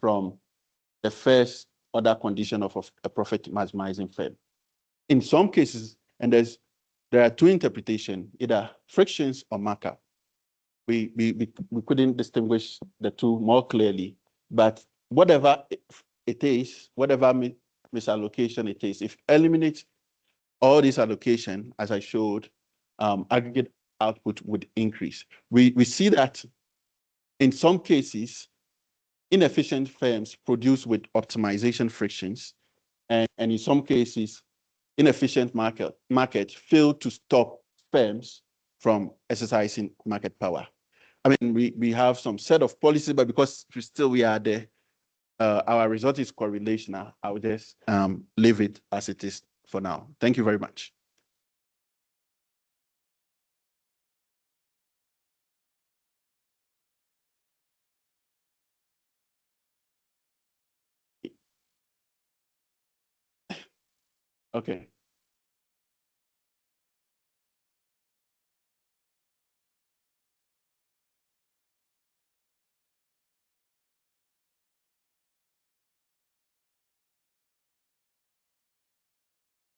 from the first order condition of a profit maximizing firm. In some cases, and there are two interpretations, either frictions or markup. We couldn't distinguish the two more clearly, but whatever it is, whatever misallocation it is, if eliminate all this allocation, as I showed, aggregate output would increase. We see that in some cases, inefficient firms produce with optimization frictions, and in some cases, inefficient market fail to stop firms from exercising market power. I mean, we have some set of policies, but because we are there, our result is correlational. I will just leave it as it is for now. Thank you very much. Okay.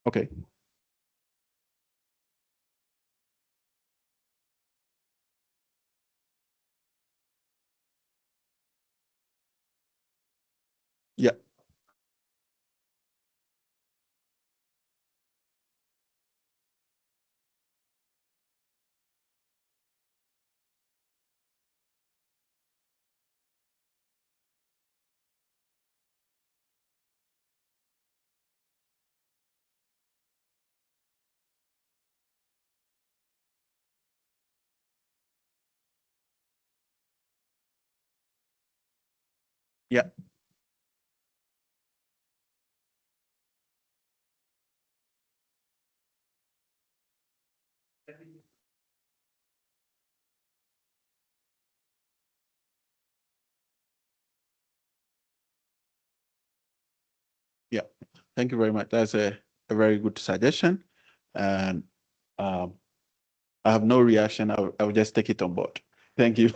Okay. Yeah. Yeah. Yeah. Thank you very much. That's a very good suggestion. And I have no reaction. I will just take it on board. Thank you.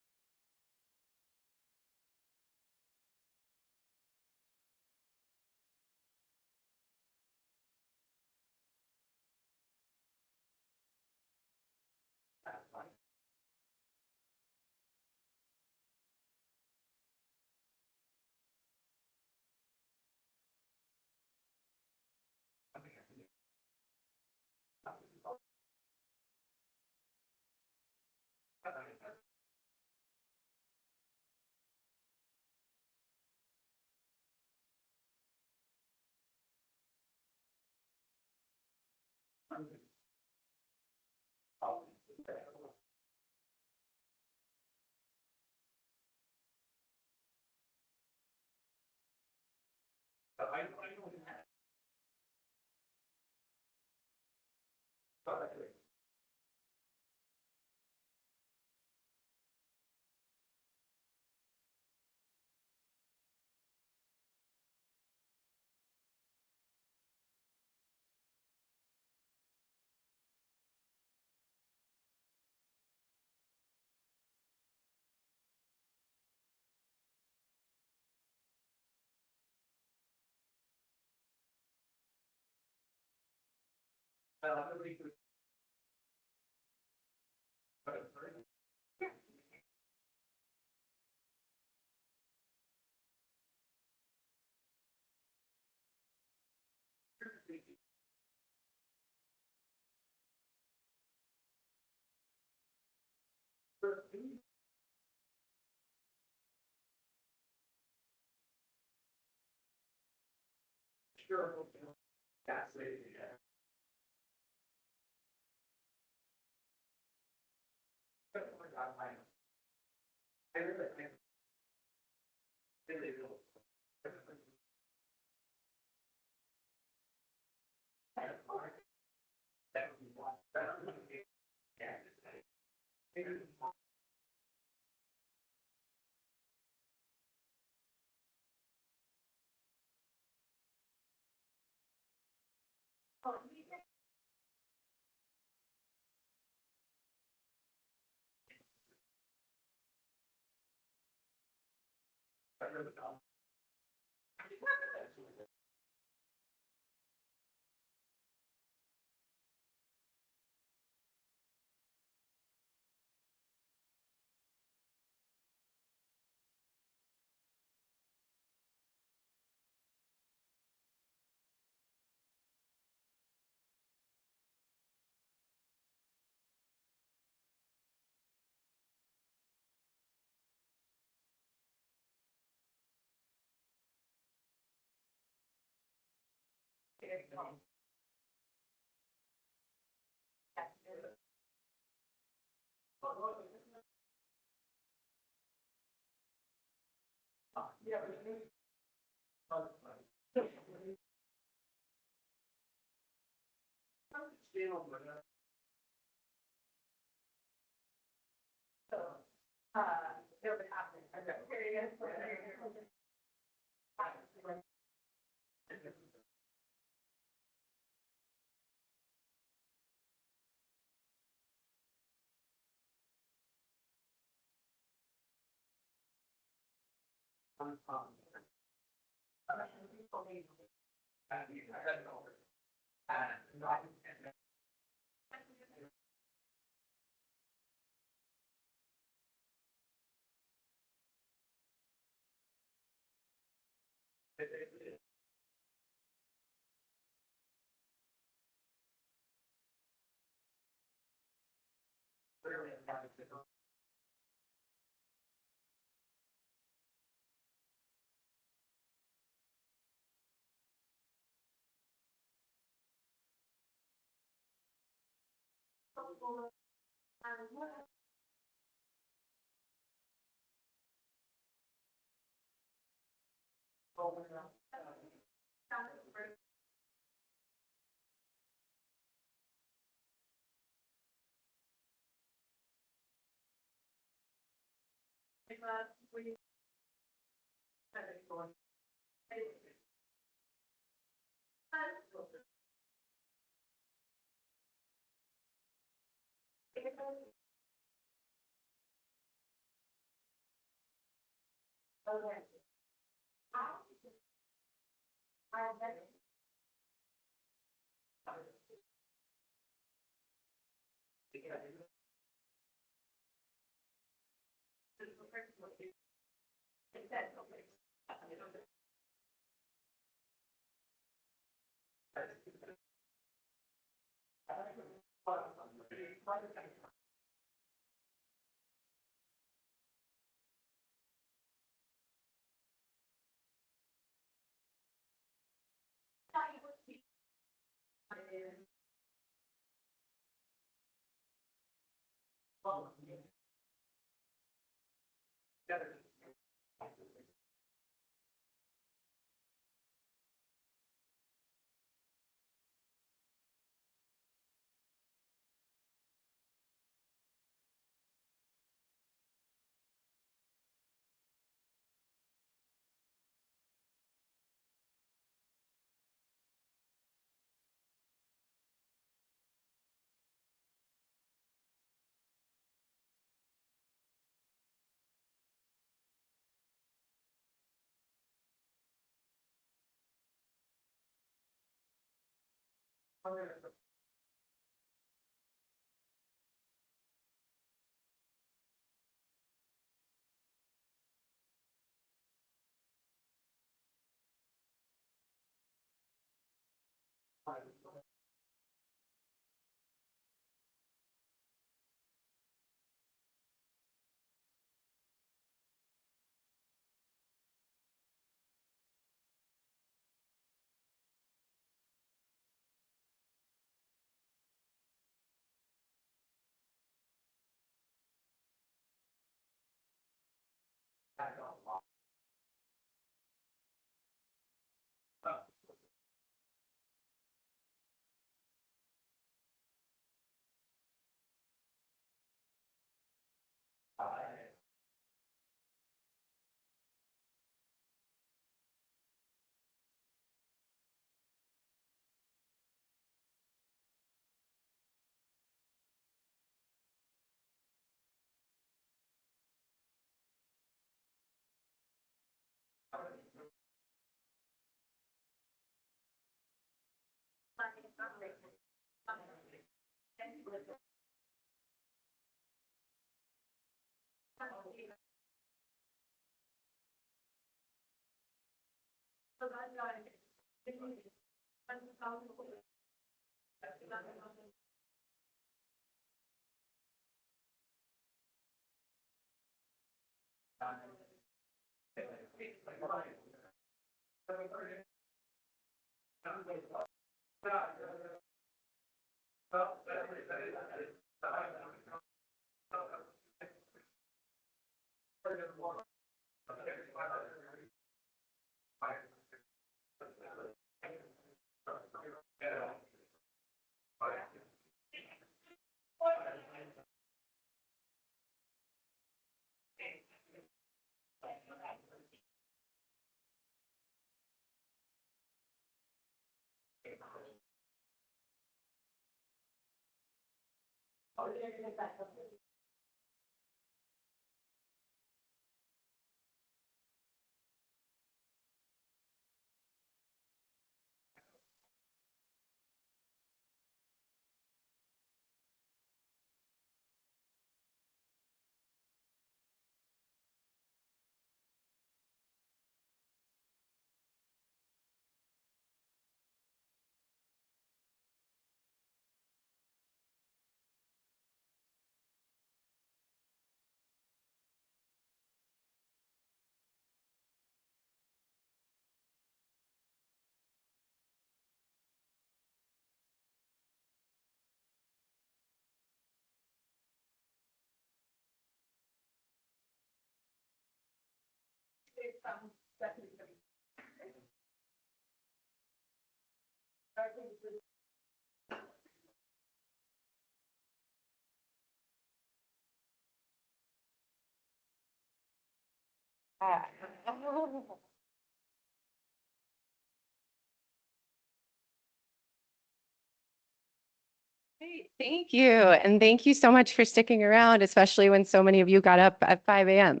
Great, thank you. And thank you so much for sticking around, especially when so many of you got up at 5 a.m.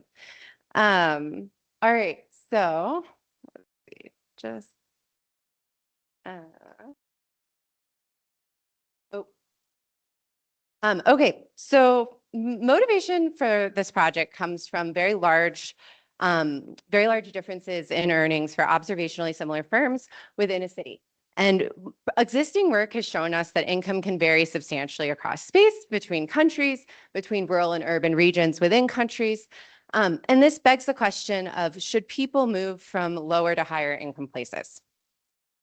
All right, so let's see, just uh, oh, okay, so motivation for this project comes from very large differences in earnings for observationally similar firms within a city. And existing work has shown us that income can vary substantially across space, between countries, between rural and urban regions within countries. And this begs the question of, should people move from lower to higher income places?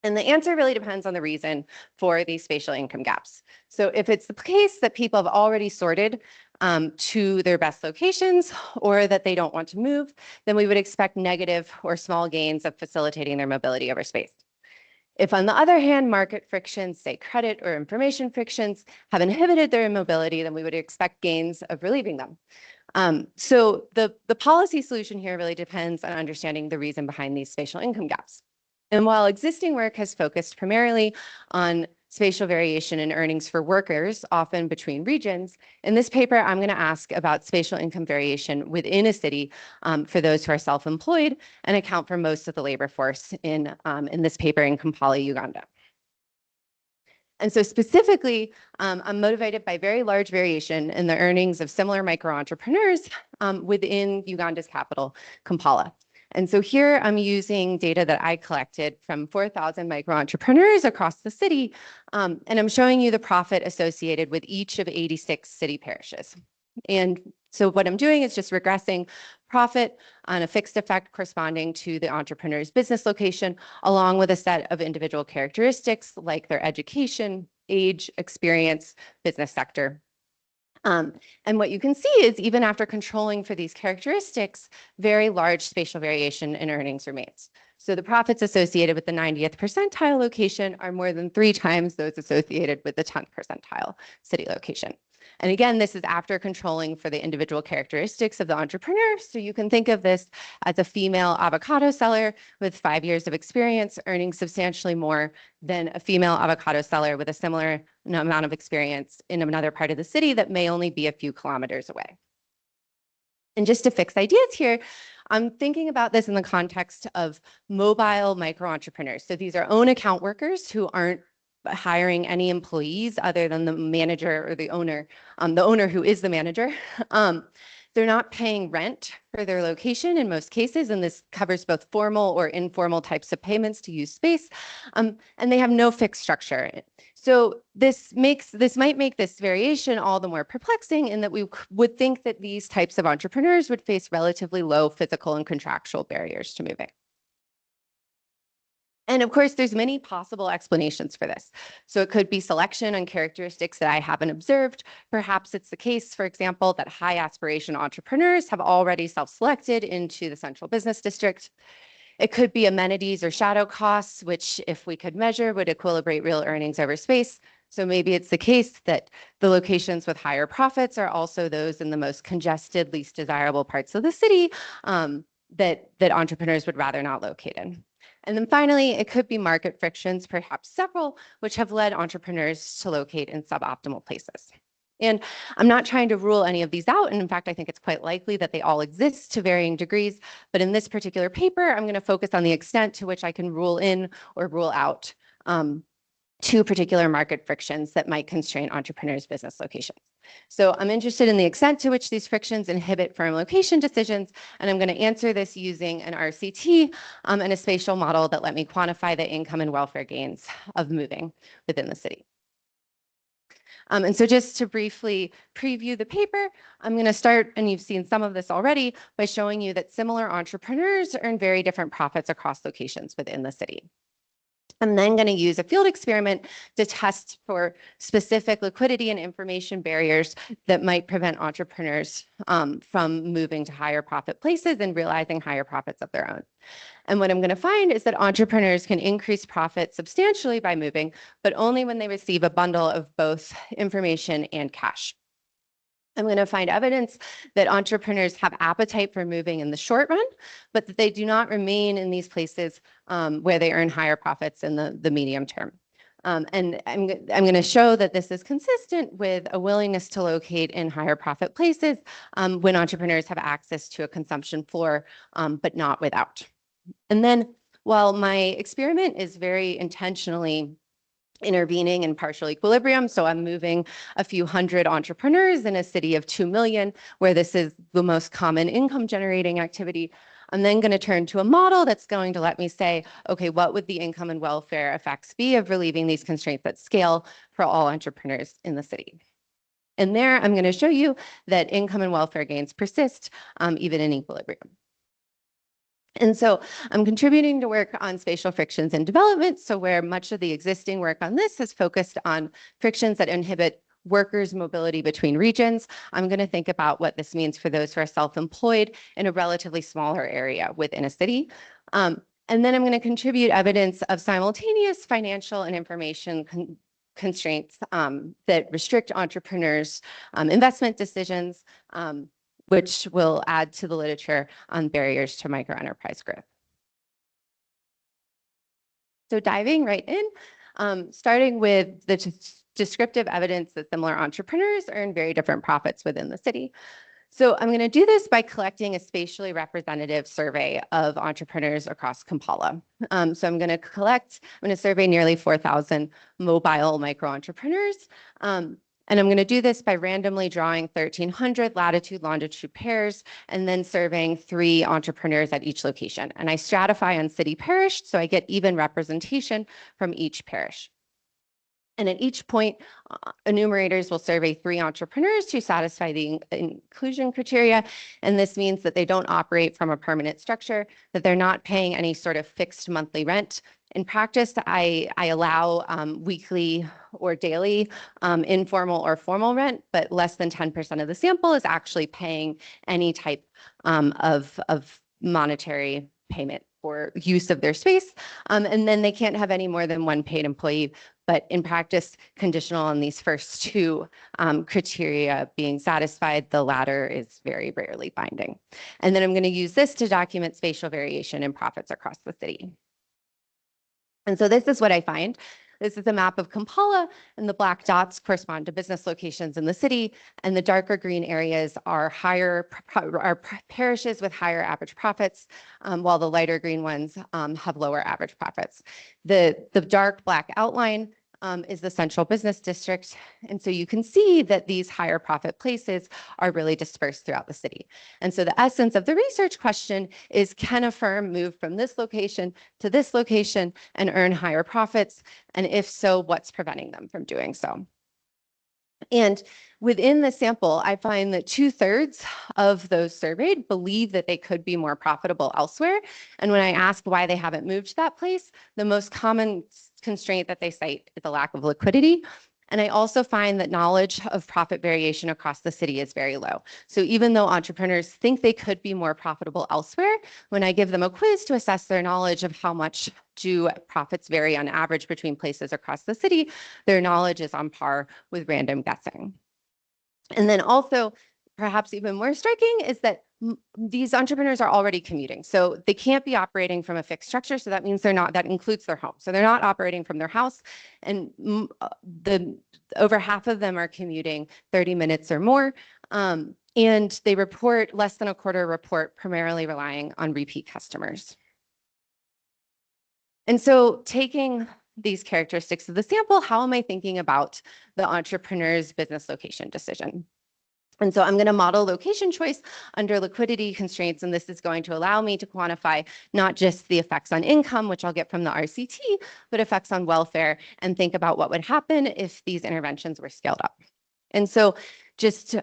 And the answer really depends on the reason for these spatial income gaps. So if it's the case that people have already sorted to their best locations, or that they don't want to move, then we would expect negative or small gains of facilitating their mobility over space. If, on the other hand, market frictions, say credit or information frictions, have inhibited their mobility, then we would expect gains of relieving them. So the policy solution here really depends on understanding the reason behind these spatial income gaps. And while existing work has focused primarily on spatial variation in earnings for workers, often between regions, in this paper, I'm going to ask about spatial income variation within a city for those who are self-employed and account for most of the labor force in this paper in Kampala, Uganda. And so specifically, I'm motivated by very large variation in the earnings of similar micro entrepreneurs within Uganda's capital, Kampala. And so here I'm using data that I collected from 4,000 micro entrepreneurs across the city, and I'm showing you the profit associated with each of 86 city parishes. And so what I'm doing is just regressing profit on a fixed effect corresponding to the entrepreneur's business location, along with a set of individual characteristics like their education, age, experience, business sector. And what you can see is even after controlling for these characteristics, very large spatial variation in earnings remains. So the profits associated with the 90th percentile location are more than 3 times those associated with the 10th percentile city location. And again, this is after controlling for the individual characteristics of the entrepreneur. So you can think of this as a female avocado seller with 5 years of experience earning substantially more than a female avocado seller with a similar amount of experience in another part of the city that may only be a few kilometers away. And just to fix ideas here, I'm thinking about this in the context of mobile micro entrepreneurs. So these are own account workers who aren't hiring any employees other than the manager or the owner who is the manager. They're not paying rent for their location in most cases, and this covers both formal or informal types of payments to use space, and they have no fixed structure. So this might make this variation all the more perplexing in that we would think that these types of entrepreneurs would face relatively low physical and contractual barriers to moving. And of course, there's many possible explanations for this. So it could be selection on characteristics that I haven't observed. Perhaps it's the case, for example, that high aspiration entrepreneurs have already self-selected into the central business district. It could be amenities or shadow costs, which if we could measure would equilibrate real earnings over space. So maybe it's the case that the locations with higher profits are also those in the most congested, least desirable parts of the city that entrepreneurs would rather not locate in. And then finally, it could be market frictions, perhaps several, which have led entrepreneurs to locate in suboptimal places. And I'm not trying to rule any of these out. And in fact, I think it's quite likely that they all exist to varying degrees. But in this particular paper, I'm going to focus on the extent to which I can rule in or rule out 2 particular market frictions that might constrain entrepreneurs' business locations. So I'm interested in the extent to which these frictions inhibit firm location decisions, and I'm going to answer this using an RCT and a spatial model that let me quantify the income and welfare gains of moving within the city. And so just to briefly preview the paper, I'm going to start, and you've seen some of this already, by showing you that similar entrepreneurs earn very different profits across locations within the city. I'm then going to use a field experiment to test for specific liquidity and information barriers that might prevent entrepreneurs from moving to higher profit places and realizing higher profits of their own. And what I'm going to find is that entrepreneurs can increase profit substantially by moving, but only when they receive a bundle of both information and cash. I'm going to find evidence that entrepreneurs have appetite for moving in the short run, but that they do not remain in these places where they earn higher profits in the medium term. And I'm going to show that this is consistent with a willingness to locate in higher profit places when entrepreneurs have access to a consumption floor, but not without. And then while my experiment is very intentionally intervening in partial equilibrium. So I'm moving a few hundred entrepreneurs in a city of 2 million, where this is the most common income generating activity. I'm then going to turn to a model that's going to let me say, okay, what would the income and welfare effects be of relieving these constraints at scale for all entrepreneurs in the city? And there I'm going to show you that income and welfare gains persist even in equilibrium. And so I'm contributing to work on spatial frictions in development. So where much of the existing work on this is focused on frictions that inhibit workers' mobility between regions, I'm going to think about what this means for those who are self-employed in a relatively smaller area within a city. And then I'm going to contribute evidence of simultaneous financial and information constraints that restrict entrepreneurs' investment decisions, which will add to the literature on barriers to microenterprise growth. So diving right in, starting with the descriptive evidence that similar entrepreneurs earn very different profits within the city. So I'm going to do this by collecting a spatially representative survey of entrepreneurs across Kampala. So I'm going to survey nearly 4,000 mobile micro entrepreneurs. And I'm going to do this by randomly drawing 1,300 latitude, longitude pairs, and then serving 3 entrepreneurs at each location. And I stratify on city parish, so I get even representation from each parish. And at each point, enumerators will survey 3 entrepreneurs who satisfy the inclusion criteria. And this means that they don't operate from a permanent structure, that they're not paying any sort of fixed monthly rent. In practice, I allow weekly or daily informal or formal rent, but less than 10% of the sample is actually paying any type of monetary payment for use of their space. And then they can't have any more than 1 paid employee. But in practice, conditional on these first 2 criteria being satisfied, the latter is very rarely binding. And then I'm going to use this to document spatial variation in profits across the city. And so this is what I find. This is a map of Kampala, and the black dots correspond to business locations in the city, and the darker green areas are parishes with higher average profits, while the lighter green ones have lower average profits. The dark black outline is the central business district. And so you can see that these higher profit places are really dispersed throughout the city. And so the essence of the research question is, can a firm move from this location to this location and earn higher profits? And if so, what's preventing them from doing so? And within the sample, I find that 2/3 of those surveyed believe that they could be more profitable elsewhere. And when I ask why they haven't moved to that place, the most common constraint that they cite is the lack of liquidity. And I also find that knowledge of profit variation across the city is very low. So even though entrepreneurs think they could be more profitable elsewhere, when I give them a quiz to assess their knowledge of how much do profits vary on average between places across the city, their knowledge is on par with random guessing. And then also, perhaps even more striking, is that these entrepreneurs are already commuting. So they can't be operating from a fixed structure. So that means that includes their home. So they're not operating from their house. And over half of them are commuting 30 minutes or more. And they report less than a quarter report, primarily relying on repeat customers. And so taking these characteristics of the sample, how am I thinking about the entrepreneur's business location decision? And so I'm going to model location choice under liquidity constraints, and this is going to allow me to quantify not just the effects on income, which I'll get from the RCT, but effects on welfare, and think about what would happen if these interventions were scaled up. And so just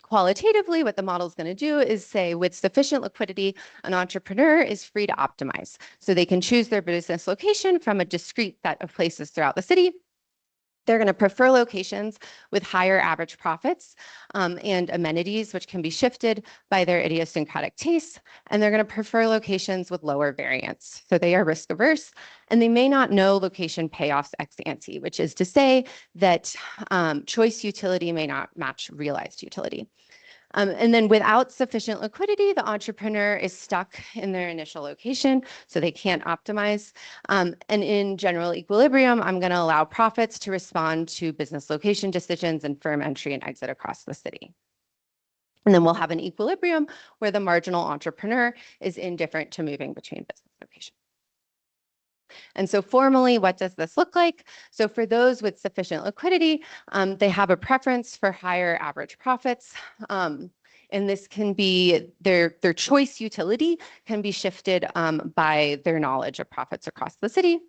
qualitatively, what the model is going to do is say, with sufficient liquidity, an entrepreneur is free to optimize. So they can choose their business location from a discrete set of places throughout the city. They're going to prefer locations with higher average profits and amenities, which can be shifted by their idiosyncratic tastes. And they're going to prefer locations with lower variance. So they are risk averse, and they may not know location payoffs ex ante, which is to say that choice utility may not match realized utility. And then without sufficient liquidity, the entrepreneur is stuck in their initial location, so they can't optimize. And in general equilibrium, I'm going to allow profits to respond to business location decisions and firm entry and exit across the city. And then we'll have an equilibrium where the marginal entrepreneur is indifferent to moving between business locations. And so formally, what does this look like? So for those with sufficient liquidity, they have a preference for higher average profits. And this can be their choice utility can be shifted by their knowledge of profits across the city.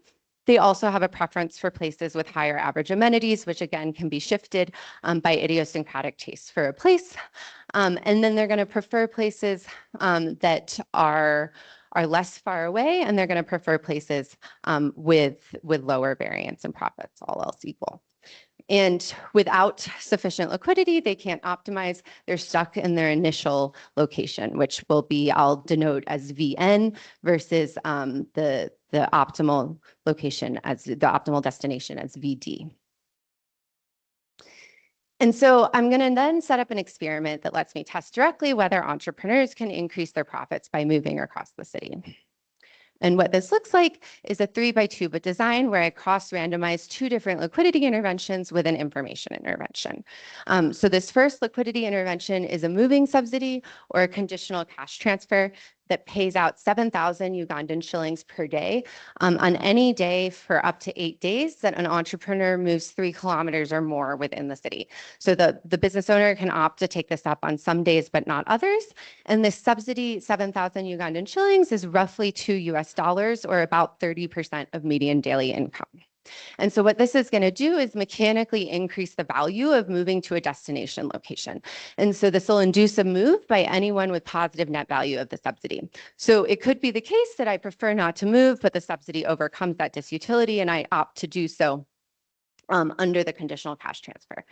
They also have a preference for places with higher average amenities, which again can be shifted by idiosyncratic tastes for a place. And then they're going to prefer places that are less far away, and they're going to prefer places with lower variance and profits, all else equal. And without sufficient liquidity, they can't optimize. They're stuck in their initial location, which will be, I'll denote as VN versus the optimal location as the optimal destination as VD. And so I'm going to then set up an experiment that lets me test directly whether entrepreneurs can increase their profits by moving across the city. And what this looks like is a 3x2 design where I cross-randomize 2 different liquidity interventions with an information intervention. So this first liquidity intervention is a moving subsidy or a conditional cash transfer. that pays out 7,000 Ugandan shillings per day on any day for up to 8 days that an entrepreneur moves 3 kilometers or more within the city. So the business owner can opt to take this up on some days, but not others. And this subsidy, 7,000 Ugandan shillings, is roughly $2 or about 30% of median daily income. And so what this is going to do is mechanically increase the value of moving to a destination location. And so this will induce a move by anyone with positive net value of the subsidy. So it could be the case that I prefer not to move, but the subsidy overcomes that disutility and I opt to do so under the conditional cash transfer.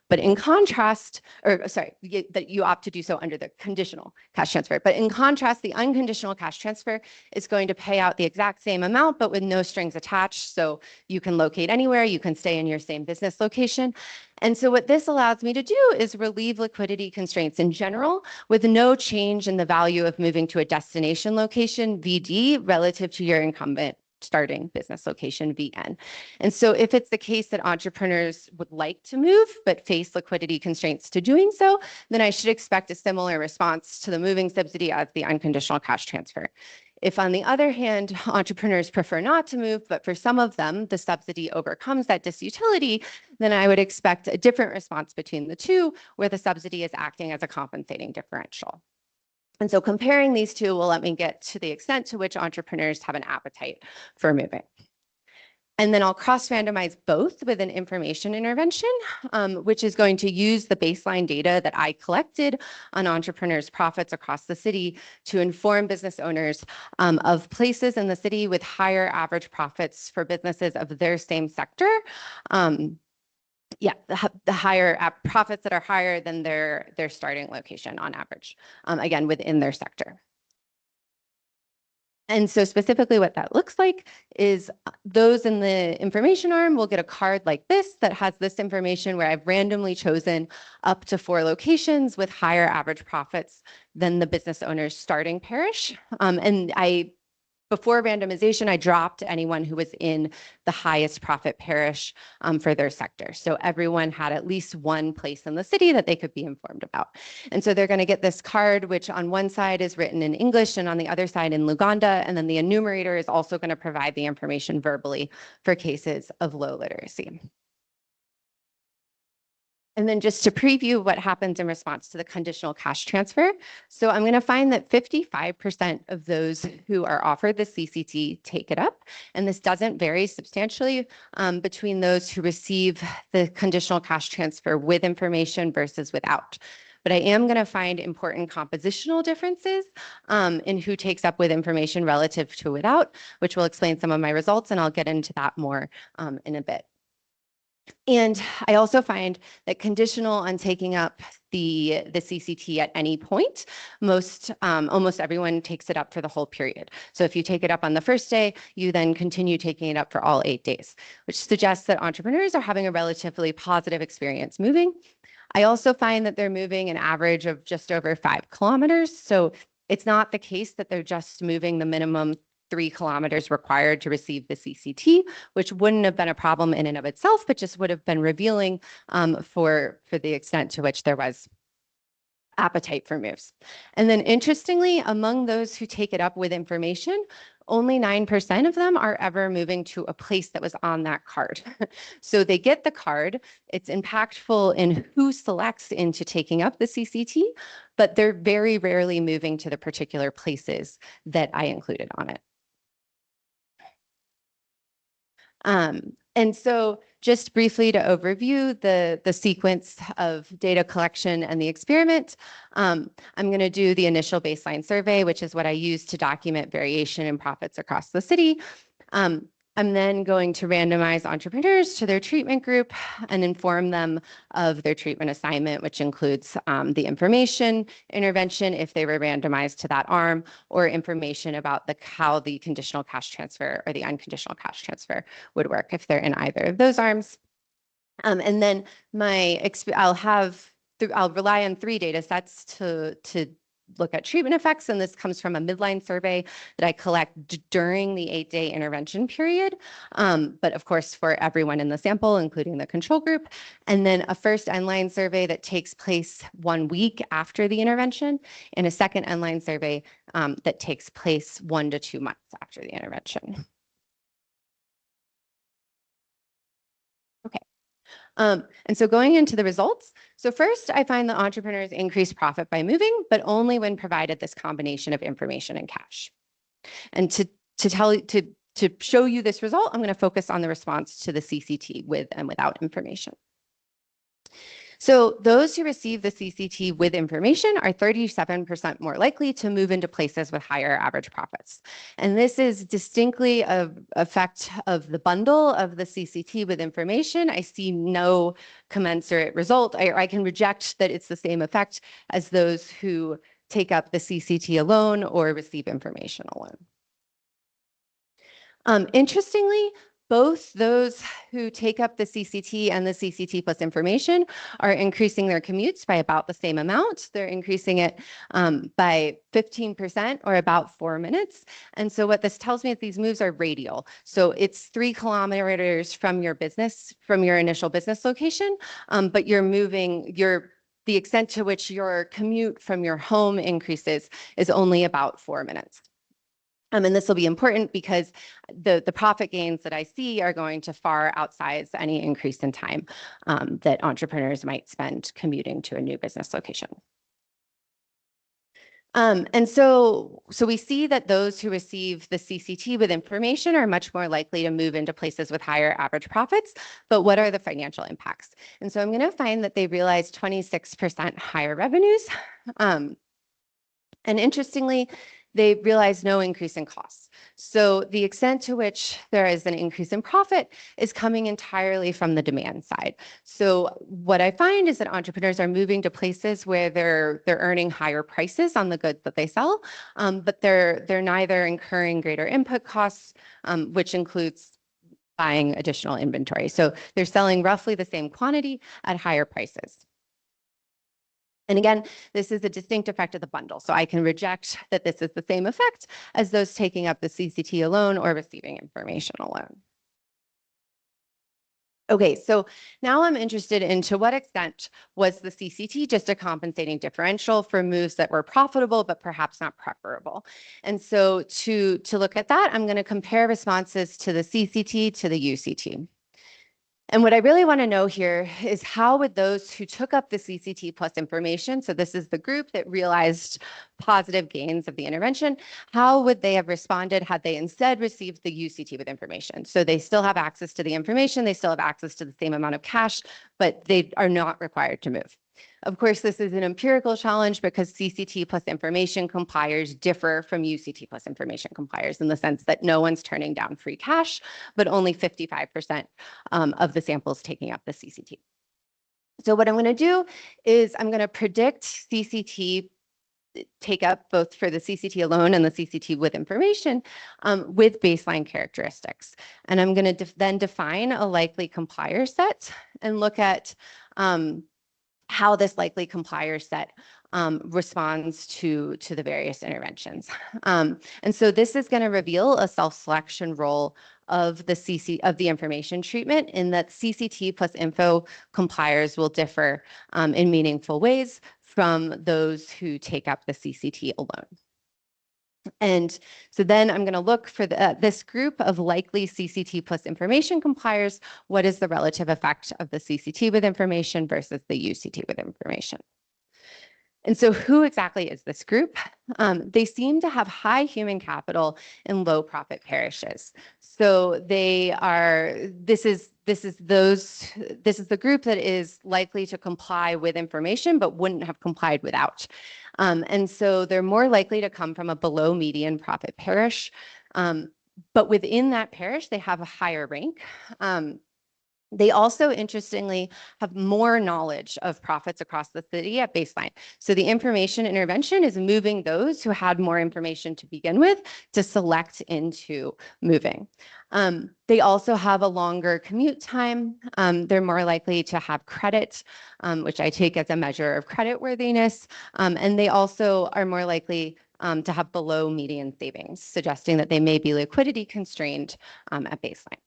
But in contrast, that you opt to do so under the conditional cash transfer. But in contrast, the unconditional cash transfer is going to pay out the exact same amount, but with no strings attached. So you can locate anywhere, you can stay in your same business location. And so what this allows me to do is relieve liquidity constraints in general with no change in the value of moving to a destination location, VD, relative to your incumbent starting business location, VN. And so if it's the case that entrepreneurs would like to move but face liquidity constraints to doing so, then I should expect a similar response to the moving subsidy as the unconditional cash transfer. If, on the other hand, entrepreneurs prefer not to move, but for some of them, the subsidy overcomes that disutility, then I would expect a different response between the two, where the subsidy is acting as a compensating differential. And so comparing these two will let me get to the extent to which entrepreneurs have an appetite for moving. And then I'll cross-randomize both with an information intervention, which is going to use the baseline data that I collected on entrepreneurs' profits across the city to inform business owners of places in the city with higher average profits for businesses of their same sector. The higher profits that are higher than their starting location on average, again, within their sector. And so specifically what that looks like is those in the information arm will get a card like this that has this information where I've randomly chosen up to 4 locations with higher average profits than the business owner's starting parish. Before randomization, I dropped anyone who was in the highest profit parish for their sector. So everyone had at least one place in the city that they could be informed about. And so they're going to get this card, which on one side is written in English and on the other side in Luganda. And then the enumerator is also going to provide the information verbally for cases of low literacy. And then just to preview what happens in response to the conditional cash transfer. So I'm going to find that 55% of those who are offered the CCT take it up. And this doesn't vary substantially between those who receive the conditional cash transfer with information versus without. But I am going to find important compositional differences in who takes up with information relative to without, which will explain some of my results. And I'll get into that more in a bit. And I also find that conditional on taking up the CCT at any point, almost everyone takes it up for the whole period. So if you take it up on the first day, you then continue taking it up for all 8 days, which suggests that entrepreneurs are having a relatively positive experience moving. I also find that they're moving an average of just over 5 kilometers. So it's not the case that they're just moving the minimum 3 kilometers required to receive the CCT, which wouldn't have been a problem in and of itself, but just would have been revealing for the extent to which there was appetite for moves. And then interestingly, among those who take it up with information, only 9% of them are ever moving to a place that was on that card. So they get the card, it's impactful in who selects into taking up the CCT, but they're very rarely moving to the particular places that I included on it. And so just briefly to overview the sequence of data collection and the experiment, I'm going to do the initial baseline survey, which is what I use to document variation in profits across the city. I'm then going to randomize entrepreneurs to their treatment group and inform them of their treatment assignment, which includes the information intervention if they were randomized to that arm, or information about how the conditional cash transfer or the unconditional cash transfer would work if they're in either of those arms. And then I'll rely on 3 data sets to look at treatment effects, and this comes from a midline survey that I collect during the 8-day intervention period, but of course for everyone in the sample, including the control group, and then a first end-line survey that takes place 1 week after the intervention, and a second end-line survey that takes place 1 to 2 months after the intervention. Okay. And so going into the results, so first I find that entrepreneurs increase profit by moving, but only when provided this combination of information and cash. And to show you this result, I'm going to focus on the response to the CCT with and without information. So those who receive the CCT with information are 37% more likely to move into places with higher average profits. And this is distinctly an effect of the bundle of the CCT with information. I see no commensurate result. I can reject that it's the same effect as those who take up the CCT alone or receive information alone. Interestingly, both those who take up the CCT and the CCT plus information are increasing their commutes by about the same amount. They're increasing it by 15% or about 4 minutes. And so what this tells me is these moves are radial. So it's 3 kilometers from your business, from your initial business location, but you're moving, the extent to which your commute from your home increases is only about 4 minutes. And this will be important because the profit gains that I see are going to far outsize any increase in time that entrepreneurs might spend commuting to a new business location. And so we see that those who receive the CCT with information are much more likely to move into places with higher average profits. But what are the financial impacts? And so I'm going to find that they realize 26% higher revenues. And interestingly, they realize no increase in costs. So the extent to which there is an increase in profit is coming entirely from the demand side. So what I find is that entrepreneurs are moving to places where they're earning higher prices on the goods that they sell, but they're neither incurring greater input costs, which includes buying additional inventory. So they're selling roughly the same quantity at higher prices. And again, this is a distinct effect of the bundle. So I can reject that this is the same effect as those taking up the CCT alone or receiving information alone. Okay, so now I'm interested in to what extent was the CCT just a compensating differential for moves that were profitable, but perhaps not preferable. And so to look at that, I'm going to compare responses to the CCT to the UCT. And what I really want to know here is how would those who took up the CCT plus information, so this is the group that realized positive gains of the intervention, how would they have responded had they instead received the UCT with information? So they still have access to the information, they still have access to the same amount of cash, but they are not required to move. Of course, this is an empirical challenge because CCT plus information compliers differ from UCT plus information compliers in the sense that no one's turning down free cash, but only 55% of the samples taking up the CCT. So what I'm going to do is I'm going to predict CCT take up both for the CCT alone and the CCT with information with baseline characteristics. And I'm going to then define a likely complier set and look at how this likely complier set responds to the various interventions. And so this is going to reveal a self-selection role of the information treatment in that CCT plus info compliers will differ in meaningful ways from those who take up the CCT alone. And so then I'm going to look for this group of likely CCT plus information compliers. What is the relative effect of the CCT with information versus the UCT with information? And so who exactly is this group? They seem to have high human capital in low profit parishes. So this is the group that is likely to comply with information, but wouldn't have complied without. And so they're more likely to come from a below median profit parish. But within that parish, they have a higher rank. They also, interestingly, have more knowledge of profits across the city at baseline. So the information intervention is moving those who had more information to begin with to select into moving. They also have a longer commute time. They're more likely to have credit, which I take as a measure of creditworthiness. And they also are more likely to have below median savings, suggesting that they may be liquidity constrained at baseline.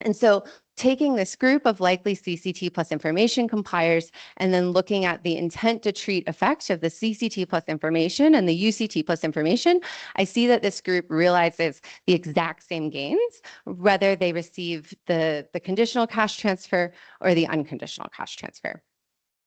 And so taking this group of likely CCT plus information compliers and then looking at the intent to treat effect of the CCT plus information and the UCT plus information, I see that this group realizes the exact same gains, whether they receive the conditional cash transfer or the unconditional cash transfer.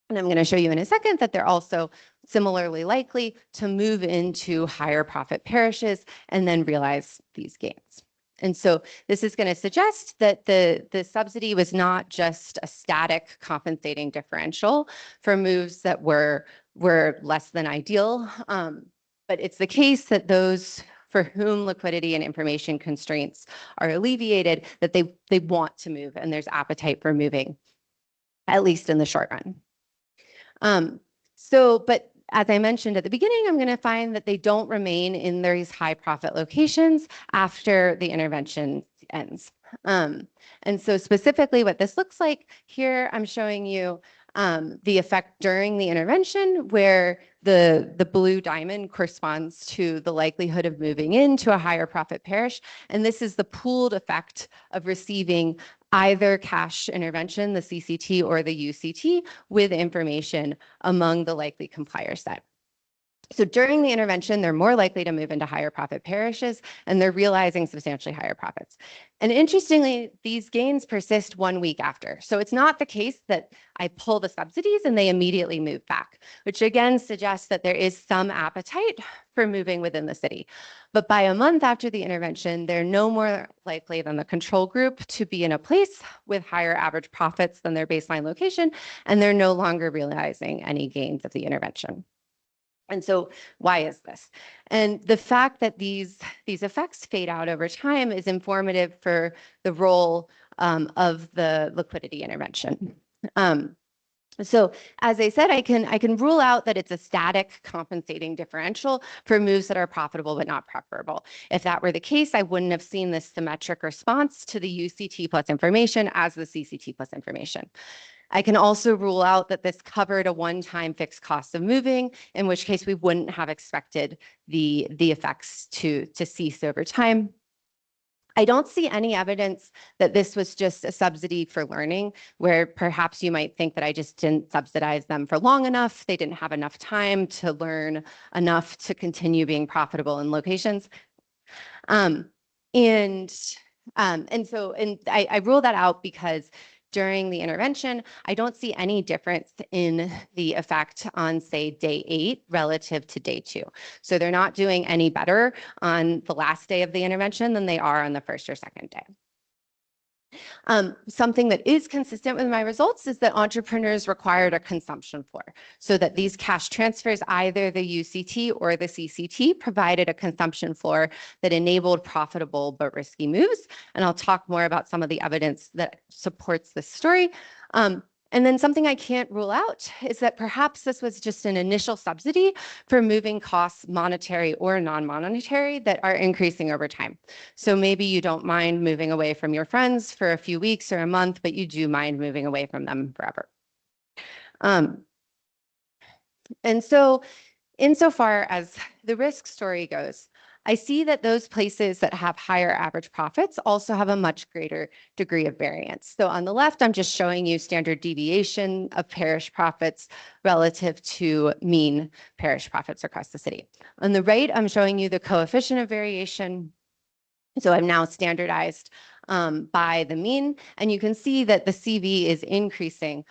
And I'm going to show you in a second that they're also similarly likely to move into higher profit parishes and then realize these gains. And so this is going to suggest that the subsidy was not just a static compensating differential for moves that were less than ideal, but it's the case that those for whom liquidity and information constraints are alleviated, that they want to move and there's appetite for moving, at least in the short run. But as I mentioned at the beginning, I'm going to find that they don't remain in these high profit locations after the intervention ends. And so specifically what this looks like here, I'm showing you the effect during the intervention where the blue diamond corresponds to the likelihood of moving into a higher profit parish. And this is the pooled effect of receiving either cash intervention, the CCT or the UCT, with information among the likely complier set. So during the intervention, they're more likely to move into higher profit parishes, and they're realizing substantially higher profits. And interestingly, these gains persist 1 week after. So it's not the case that I pull the subsidies and they immediately move back, which again suggests that there is some appetite for moving within the city. But by a month after the intervention, they're no more likely than the control group to be in a place with higher average profits than their baseline location, and they're no longer realizing any gains of the intervention. And so why is this? And the fact that these effects fade out over time is informative for the role of the liquidity intervention. So as I said, I can rule out that it's a static compensating differential for moves that are profitable but not preferable. If that were the case, I wouldn't have seen this symmetric response to the UCT plus information as the CCT plus information. I can also rule out that this covered a one-time fixed cost of moving, in which case we wouldn't have expected the effects to cease over time. I don't see any evidence that this was just a subsidy for learning, where perhaps you might think that I just didn't subsidize them for long enough. They didn't have enough time to learn enough to continue being profitable in locations. And I rule that out because during the intervention, I don't see any difference in the effect on, say, day 8 relative to day 2. So they're not doing any better on the last day of the intervention than they are on the first or second day. Something that is consistent with my results is that entrepreneurs required a consumption floor, so that these cash transfers, either the UCT or the CCT, provided a consumption floor that enabled profitable but risky moves. And I'll talk more about some of the evidence that supports this story. And then something I can't rule out is that perhaps this was just an initial subsidy for moving costs, monetary or non-monetary, that are increasing over time. So maybe you don't mind moving away from your friends for a few weeks or a month, but you do mind moving away from them forever. And so insofar as the risk story goes, I see that those places that have higher average profits also have a much greater degree of variance. So on the left, I'm just showing you standard deviation of parish profits relative to mean parish profits across the city. On the right, I'm showing you the coefficient of variation. So I'm now standardized by the mean, and you can see that the CV is increasing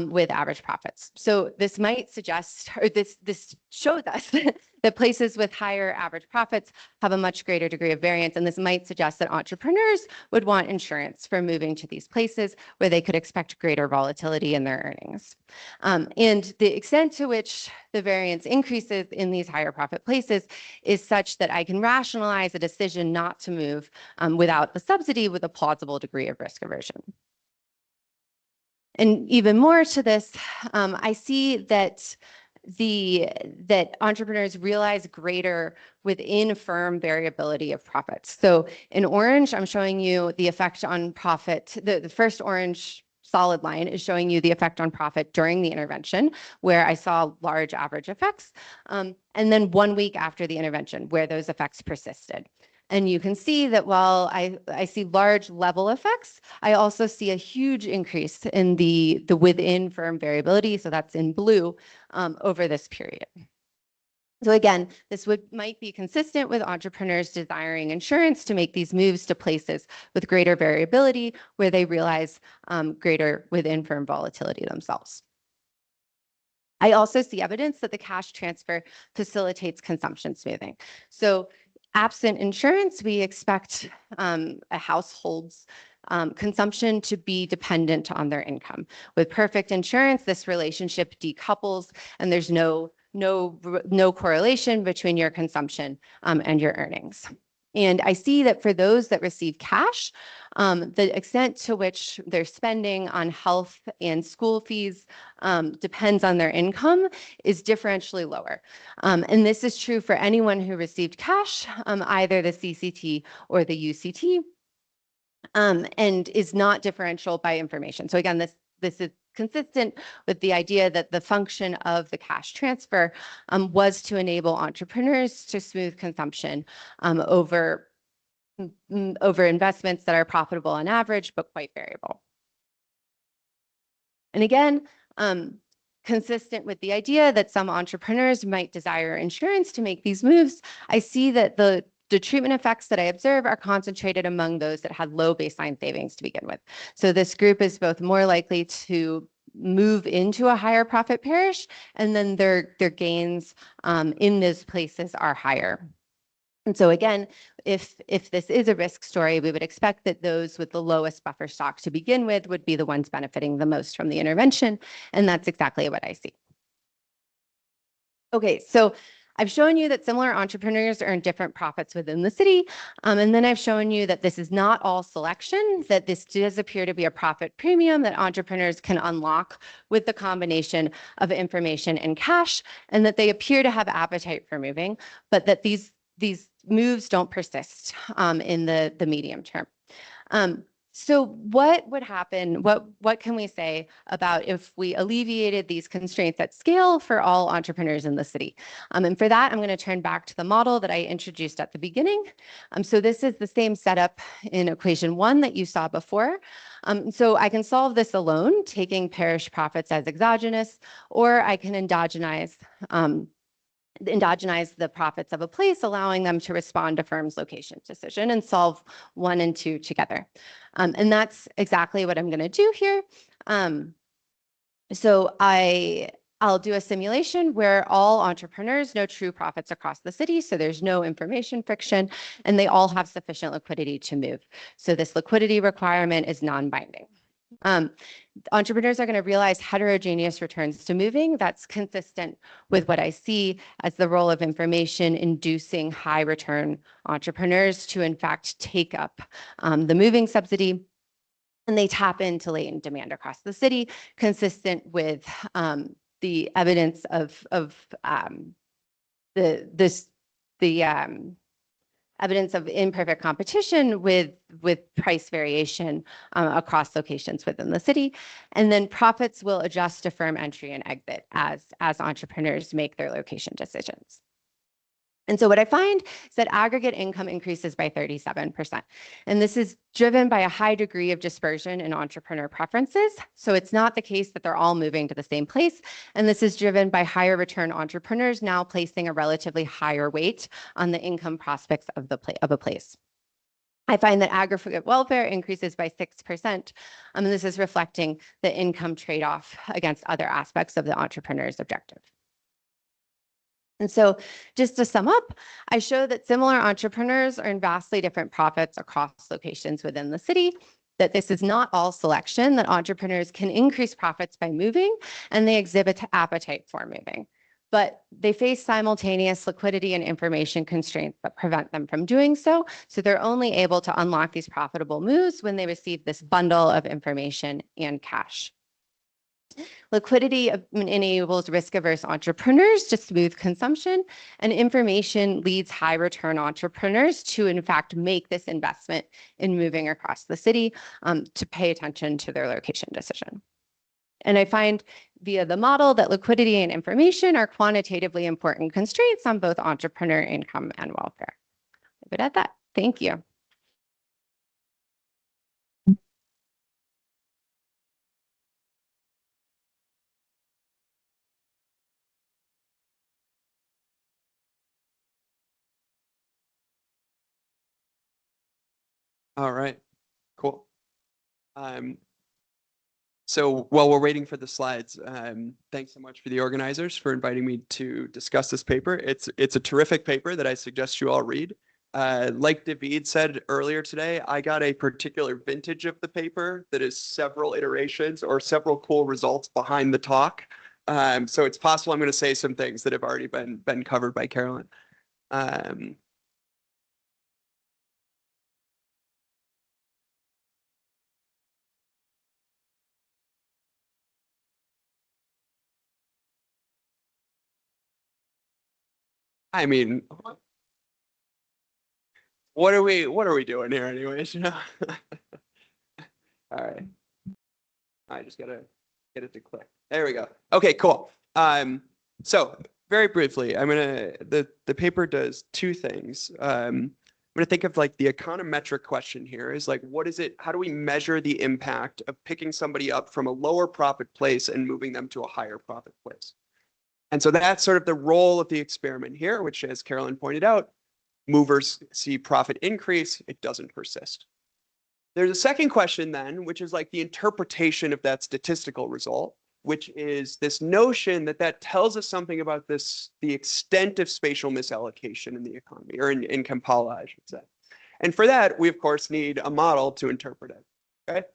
with average profits. So this might suggest, or this shows us that places with higher average profits have a much greater degree of variance, and this might suggest that entrepreneurs would want insurance for moving to these places where they could expect greater volatility in their earnings. And the extent to which the variance increases in these higher profit places is such that I can rationalize a decision not to move without the subsidy with a plausible degree of risk aversion. And even more to this, I see that entrepreneurs realize greater within firm variability of profits. So in orange, I'm showing you the effect on profit. The first orange solid line is showing you the effect on profit during the intervention, where I saw large average effects, and then 1 week after the intervention, where those effects persisted. And you can see that while I see large level effects, I also see a huge increase in the within firm variability. So that's in blue over this period. So again, this might be consistent with entrepreneurs desiring insurance to make these moves to places with greater variability where they realize greater within firm volatility themselves. I also see evidence that the cash transfer facilitates consumption smoothing. So absent insurance, we expect a household's consumption to be dependent on their income. With perfect insurance, this relationship decouples and there's no correlation between your consumption and your earnings. And I see that for those that receive cash, the extent to which they're spending on health and school fees depends on their income is differentially lower. And this is true for anyone who received cash, either the CCT or the UCT, and is not differential by information. So again, this is consistent with the idea that the function of the cash transfer was to enable entrepreneurs to smooth consumption over investments that are profitable on average, but quite variable. And again, consistent with the idea that some entrepreneurs might desire insurance to make these moves, I see that the treatment effects that I observe are concentrated among those that had low baseline savings to begin with. So this group is both more likely to move into a higher profit parish, and then their gains in those places are higher. And so again, if this is a risk story, we would expect that those with the lowest buffer stock to begin with would be the ones benefiting the most from the intervention, and that's exactly what I see. Okay, so I've shown you that similar entrepreneurs earn different profits within the city, and then I've shown you that this is not all selection, that this does appear to be a profit premium that entrepreneurs can unlock with the combination of information and cash, and that they appear to have appetite for moving, but that these moves don't persist in the medium term. So what would happen? What can we say about if we alleviated these constraints at scale for all entrepreneurs in the city? And for that, I'm going to turn back to the model that I introduced at the beginning. So this is the same setup in equation 1 that you saw before. So I can solve this alone, taking parish profits as exogenous, or I can endogenize the profits of a place, allowing them to respond to firm's location decision and solve 1 and 2 together. And that's exactly what I'm going to do here. So I'll do a simulation where all entrepreneurs know true profits across the city, so there's no information friction, and they all have sufficient liquidity to move. So this liquidity requirement is non-binding. Entrepreneurs are going to realize heterogeneous returns to moving. That's consistent with what I see as the role of information inducing high return entrepreneurs to in fact take up the moving subsidy. And they tap into latent demand across the city, consistent with the evidence of evidence of imperfect competition with price variation across locations within the city. And then profits will adjust to firm entry and exit as entrepreneurs make their location decisions. And so what I find is that aggregate income increases by 37%. And this is driven by a high degree of dispersion in entrepreneur preferences. So it's not the case that they're all moving to the same place. And this is driven by higher return entrepreneurs now placing a relatively higher weight on the income prospects of a place. I find that aggregate welfare increases by 6%. And this is reflecting the income trade-off against other aspects of the entrepreneur's objective. And so just to sum up, I show that similar entrepreneurs earn vastly different profits across locations within the city, that this is not all selection, that entrepreneurs can increase profits by moving, and they exhibit appetite for moving. But they face simultaneous liquidity and information constraints that prevent them from doing so. So they're only able to unlock these profitable moves when they receive this bundle of information and cash. Liquidity enables risk-averse entrepreneurs to smooth consumption, and information leads high-return entrepreneurs to, in fact, make this investment in moving across the city to pay attention to their location decision. And I find via the model that liquidity and information are quantitatively important constraints on both entrepreneur income and welfare. Leave it at that. Thank you. All right, cool. So while we're waiting for the slides, thanks so much for the organizers for inviting me to discuss this paper. It's a terrific paper that I suggest you all read. Like David said earlier today, I got a particular vintage of the paper that is several iterations or several cool results behind the talk. So it's possible I'm going to say some things that have already been covered by Carolyn. I mean, what are we doing here anyways? You know? All right. I just gotta get it to click. There we go. Okay, cool. So very briefly, the paper does two things. I'm gonna think of like the econometric question here is like, what is it? How do we measure the impact of picking somebody up from a lower profit place and moving them to a higher profit place? And so that's sort of the role of the experiment here, which, as Carolyn pointed out, movers see profit increase, it doesn't persist. There's a second question then, which is like the interpretation of that statistical result, which is this notion that that tells us something about the extent of spatial misallocation in the economy, or in Kampala, I should say. And for that, we of course need a model to interpret it, okay?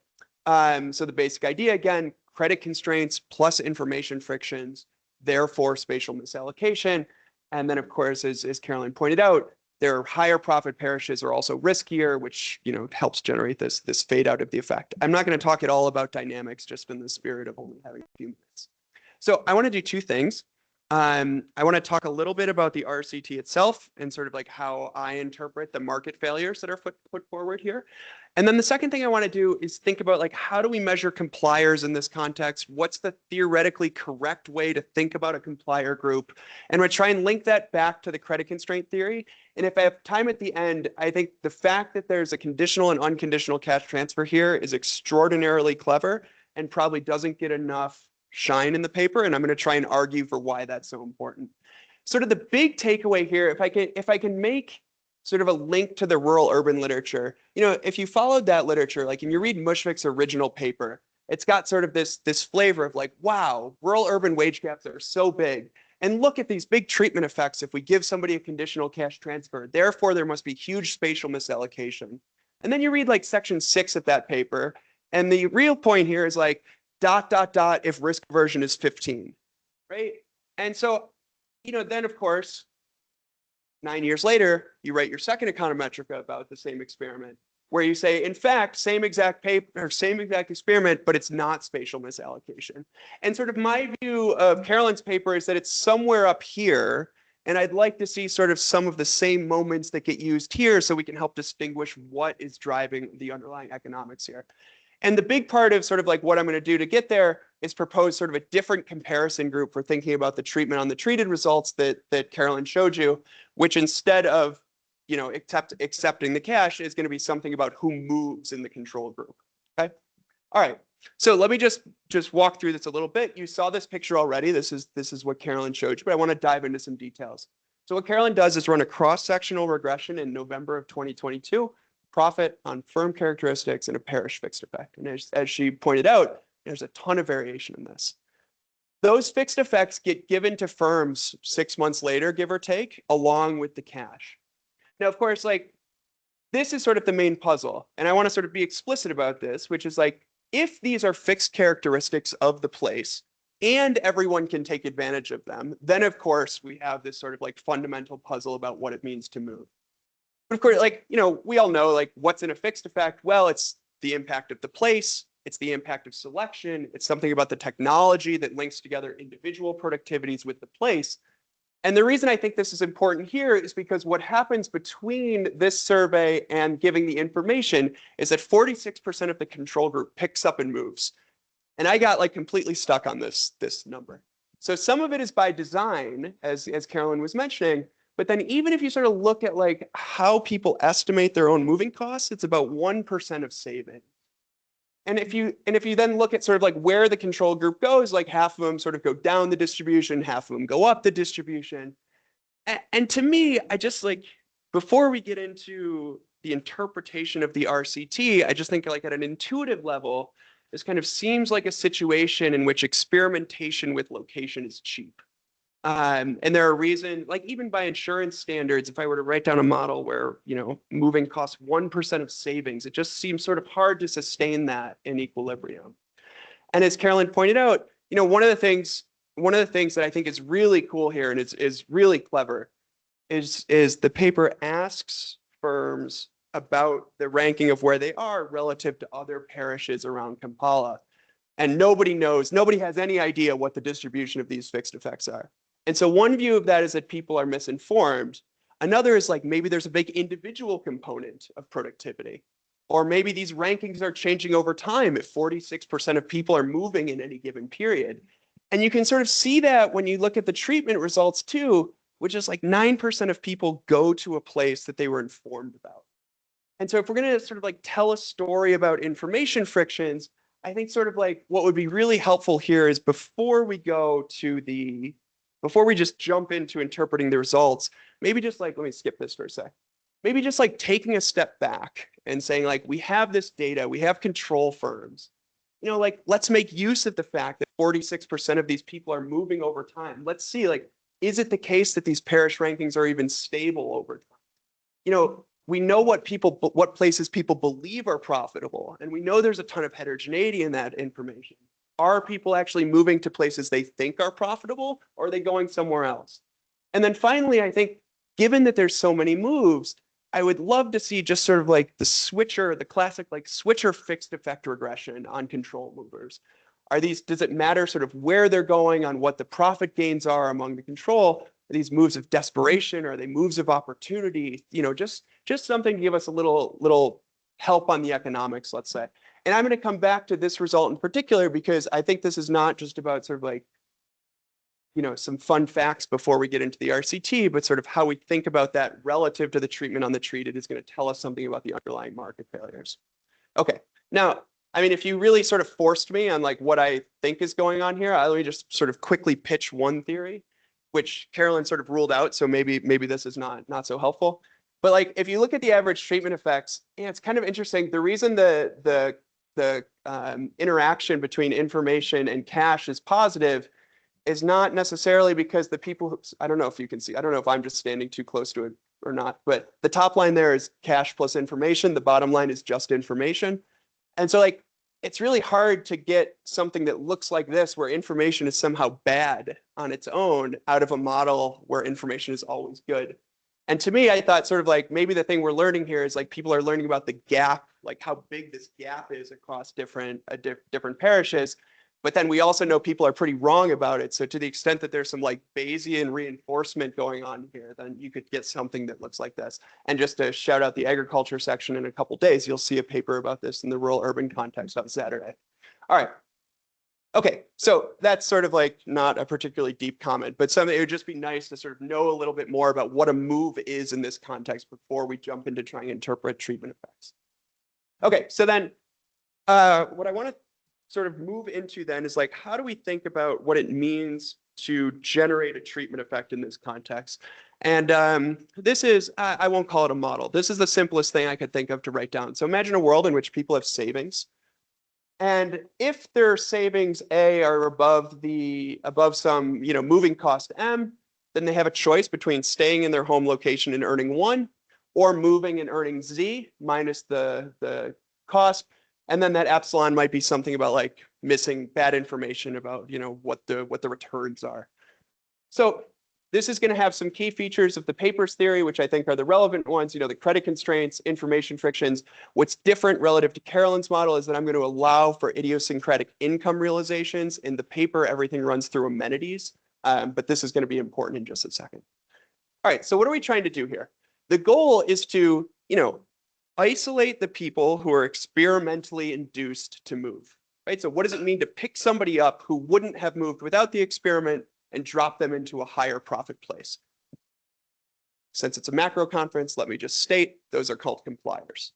So the basic idea, again, credit constraints plus information frictions, therefore spatial misallocation. And then of course, as Carolyn pointed out, their higher profit parishes are also riskier, which helps generate this fade out of the effect. I'm not going to talk at all about dynamics, just in the spirit of only having a few minutes. So I want to do two things. I want to talk a little bit about the RCT itself and sort of like how I interpret the market failures that are put forward here. And then the second thing I want to do is think about like, how do we measure compliers in this context? What's the theoretically correct way to think about a complier group? And we'll try and link that back to the credit constraint theory. And if I have time at the end, I think the fact that there's a conditional and unconditional cash transfer here is extraordinarily clever and probably doesn't get enough shine in the paper. And I'm going to try and argue for why that's so important. Sort of the big takeaway here, if I can make sort of a link to the rural urban literature. If you followed that literature, like if you read Mushfik's original paper, it's got sort of this flavor of like, wow, rural urban wage gaps are so big. And look at these big treatment effects if we give somebody a conditional cash transfer. Therefore, there must be huge spatial misallocation. And then you read like section 6 of that paper, and the real point here is like, ... if risk aversion is 15, right? And so, then of course, 9 years later, you write your second econometric about the same experiment, where you say, in fact, same exact paper or same exact experiment, but it's not spatial misallocation. And sort of my view of Carolyn's paper is that it's somewhere up here. And I'd like to see sort of some of the same moments that get used here so we can help distinguish what is driving the underlying economics here. And the big part of sort of like what I'm going to do to get there is propose sort of a different comparison group for thinking about the treatment on the treated results that Carolyn showed you, which instead of accepting the cash is going to be something about who moves in the control group. Okay. All right. So let me just walk through this a little bit. You saw this picture already. This is what Carolyn showed you, but I want to dive into some details. So what Carolyn does is run a cross-sectional regression in November of 2022. Profit on firm characteristics and a parish fixed effect. And as she pointed out, there's a ton of variation in this. Those fixed effects get given to firms 6 months later, give or take, along with the cash. Now, of course, like this is sort of the main puzzle. And I want to sort of be explicit about this, which is like, if these are fixed characteristics of the place and everyone can take advantage of them, then of course we have this sort of like fundamental puzzle about what it means to move. But of course, like, we all know, like, what's in a fixed effect? Well, it's the impact of the place It's the impact of selection. It's something about the technology that links together individual productivities with the place. And the reason I think this is important here is because what happens between this survey and giving the information is that 46% of the control group picks up and moves. And I got like completely stuck on this number. So some of it is by design, as Carolyn was mentioning, but then even if you sort of look at like how people estimate their own moving costs, it's about 1% of saving. And if you then look at sort of like where the control group goes, like half of them sort of go down the distribution, half of them go up the distribution. And to me, I just like, before we get into the interpretation of the RCT, I just think like at an intuitive level, this kind of seems like a situation in which experimentation with location is cheap. And there are reasons, like even by insurance standards, if I were to write down a model where, you know, moving costs 1% of savings, it just seems sort of hard to sustain that in equilibrium. And as Carolyn pointed out, you know, one of the things that I think is really cool here and is really clever is the paper asks firms about the ranking of where they are relative to other parishes around Kampala. And nobody has any idea what the distribution of these fixed effects are. And so one view of that is that people are misinformed. Another is like maybe there's a big individual component of productivity. Or maybe these rankings are changing over time if 46% of people are moving in any given period. And you can sort of see that when you look at the treatment results too, which is like 9% of people go to a place that they were informed about. And so if we're going to sort of like tell a story about information frictions, I think sort of like what would be really helpful here is before we just jump into interpreting the results, maybe just like, let me skip this for a sec. Maybe just like taking a step back and saying like, we have this data, we have control firms, you know, like let's make use of the fact that 46% of these people are moving over time. Let's see, like, is it the case that these parish rankings are even stable over time? You know, we know what places people believe are profitable, and we know there's a ton of heterogeneity in that information. Are people actually moving to places they think are profitable, or are they going somewhere else? And then finally, I think, given that there's so many moves, I would love to see just sort of like the classic like switcher fixed effect regression on control movers. Does it matter sort of where they're going, on what the profit gains are among the control? Are these moves of desperation? Are they moves of opportunity? You know, just something to give us a little help on the economics, let's say. And I'm going to come back to this result in particular because I think this is not just about sort of like, you know, some fun facts before we get into the RCT, but sort of how we think about that relative to the treatment on the treated is going to tell us something about the underlying market failures. Okay, now, I mean, if you really sort of forced me on like what I think is going on here, let me just sort of quickly pitch one theory, which Carolyn sort of ruled out. So maybe this is not so helpful. But like, if you look at the average treatment effects, yeah, it's kind of interesting. The reason the interaction between information and cash is positive is not necessarily because the people, I don't know if you can see, I don't know if I'm just standing too close to it or not, but the top line there is cash plus information. The bottom line is just information. And so like, it's really hard to get something that looks like this, where information is somehow bad on its own, out of a model where information is always good. And to me, I thought sort of like maybe the thing we're learning here is like people are learning about the gap, like how big this gap is across different parishes. But then we also know people are pretty wrong about it. So to the extent that there's some like Bayesian reinforcement going on here, then you could get something that looks like this. And just to shout out the agriculture section, in a couple days, you'll see a paper about this in the rural urban context on Saturday. All right. Okay, so that's sort of like not a particularly deep comment, but something, it would just be nice to sort of know a little bit more about what a move is in this context before we jump into trying to interpret treatment effects. Okay, so then what I want to sort of move into then is like, how do we think about what it means to generate a treatment effect in this context? And this is, I won't call it a model. This is the simplest thing I could think of to write down. So imagine a world in which people have savings. And if their savings A are above some, you know, moving cost M, then they have a choice between staying in their home location and earning 1, or moving and earning Z minus the cost. And then that epsilon might be something about like missing bad information about, you know, what the returns are. So This is going to have some key features of the paper's theory, which I think are the relevant ones, the credit constraints, information frictions. What's different relative to Carolyn's model is that I'm going to allow for idiosyncratic income realizations. In the paper, everything runs through amenities, but this is going to be important in just a second. All right, so what are we trying to do here? The goal is to, isolate the people who are experimentally induced to move, right? So what does it mean to pick somebody up who wouldn't have moved without the experiment and drop them into a higher profit place? Since it's a macro conference, let me just state those are called compliers.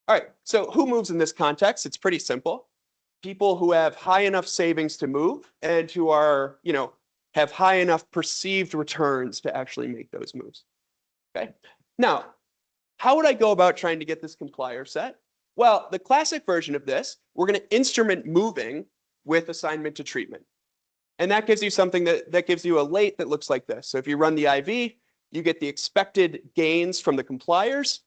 All right, so who moves in this context? It's pretty simple. People who have high enough savings to move and who are, have high enough perceived returns to actually make those moves. Okay. Now, how would I go about trying to get this complier set? Well, the classic version of this, we're going to instrument moving with assignment to treatment. And that gives you something that gives you a late that looks like this. So if you run the IV, you get the expected gains from the compliers,